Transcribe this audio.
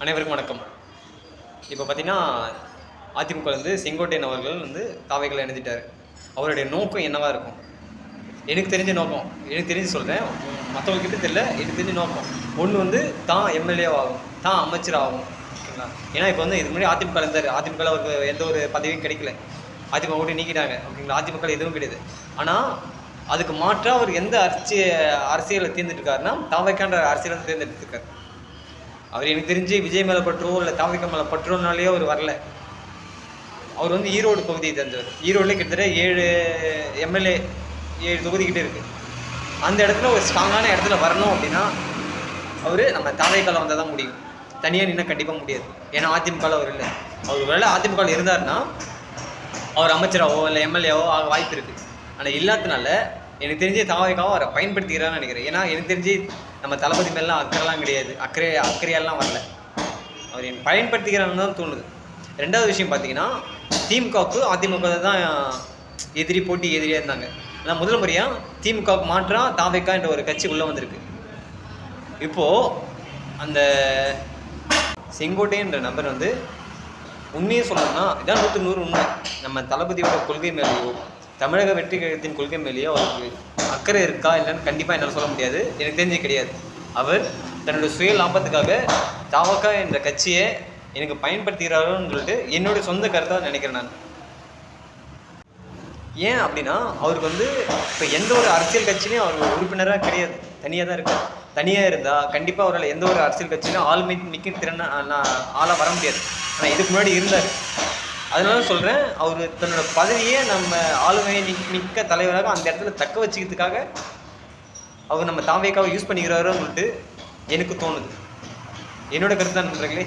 அனைவருக்கும் வணக்கம். இப்போ பார்த்தீங்கன்னா, அதிமுக வந்து செங்கோட்டையன் அவர்கள் வந்து தாவைக்குள்ள இணைஞ்சிட்டாரு. அவருடைய நோக்கம் என்னவா இருக்கும்? எனக்கு தெரிஞ்ச நோக்கம், எனக்கு தெரிஞ்சு சொல்கிறேன், மற்றவங்ககிட்ட தெரியல. எனக்கு தெரிஞ்ச நோக்கம் ஒன்று வந்து தான் எம்எல்ஏ ஆகும், தான் அமைச்சர் ஆகும். ஓகேங்களா? ஏன்னா இப்போ வந்து இதுக்கு முன்னாடி அதிமுக இருந்தார். அதிமுகவில் அவருக்கு எந்த ஒரு பதவியும் கிடைக்கல. அதிமுக ஓட்டி நீக்கிட்டாங்க. ஓகேங்களா? அதிமுக எதுவும் கிடையாது. ஆனால் அதுக்கு மாற்றாக அவர் எந்த அரசியலை தேர்ந்தெடுக்காருன்னா தாவைக்கான்ற அரசியலை தேர்ந்தெடுத்துருக்காரு. அவர் எனக்கு தெரிஞ்சு விஜய் மேலே பற்றோ இல்லை தாவிக்க மேலே பற்றோனாலேயே அவர் வரல. அவர் வந்து ஈரோடு பகுதியை தெரிஞ்சவர். ஈரோடுலேயே கிட்டத்தட்ட 7 எம்எல்ஏ 7 தொகுதிக்கிட்டே இருக்குது. அந்த இடத்துல ஒரு ஸ்ட்ராங்கான இடத்துல வரணும் அப்படின்னா அவர் நம்ம தாவைக்கால வந்தால் தான் முடியும். தனியாக நின்று கண்டிப்பாக முடியாது. ஏன்னா அதிமுகவில் அவர் இல்லை. அவர் வேலை அதிமுகவில் இருந்தார்னா அவர் அமைச்சராகவோ இல்லை எம்எல்ஏவோ ஆக வாய்ப்பு இருக்குது. ஆனால் இல்லாதனால எனக்கு தெரிஞ்சு தாவைக்காவும் அவரை பயன்படுத்திக்கிறான்னு நினைக்கிறேன். ஏன்னா எனக்கு தெரிஞ்சு நம்ம தளபதி மேலாம் அக்கறைலாம் கிடையாது. அக்கறையெல்லாம் வரல. அவர் எனக்கு பயன்படுத்திக்கிறான்னு தான் தோணுது. ரெண்டாவது விஷயம் பார்த்தீங்கன்னா, திமுகவுக்கு அதிமுக தான் போட்டி எதிரியாக இருந்தாங்க. ஆனால் முதல் முறையாக திமுகவுக்கு மாற்றாக தாவைக்கா என்ற ஒரு கட்சி உள்ளே வந்திருக்கு. இப்போது அந்த செங்கோட்டையன்ற நபர் வந்து உண்மையை சொல்லணும்னா இதான் 100க்கு 100 உண்மை. நம்ம தளபதியோட கொள்கை மேலேயோ தமிழக வெற்றி கழகத்தின் கொள்கை மேலேயோ அவருக்கு அக்கறை இருக்கா இல்லைன்னு கண்டிப்பாக என்னால் சொல்ல முடியாது. எனக்கு தெரிஞ்சு கிடையாது. அவர் தன்னுடைய சுய லாபத்துக்காக தாவக்கா என்ற கட்சியை எனக்கு பயன்படுத்துகிறாரோன்னு சொல்லிட்டு என்னுடைய சொந்த கருத்தாக நினைக்கிறேன் நான். ஏன் அப்படின்னா அவருக்கு வந்து இப்போ எந்த ஒரு அரசியல் கட்சியிலையும் அவர் உறுப்பினராக கிடையாது. தனியாக தான் இருக்கார். தனியாக இருந்தால் கண்டிப்பாக அவரால் எந்த ஒரு அரசியல் கட்சியிலும் நிற்க திறன் ஆளாக வர முடியாது. ஆனால் இதுக்கு முன்னாடி இருந்தார். அதனால சொல்கிறேன், அவர் தன்னோட பதவியே நம்ம ஆளுமையை மிக்க தலைவராக அந்த இடத்துல தக்க வச்சுக்கிறதுக்காக அவர் நம்ம தாவேக்காவை யூஸ் பண்ணிக்கிறாரோன்னு சொல்லிட்டு எனக்கு தோணுது. என்னோட கருத்து தான் நண்பர்களே.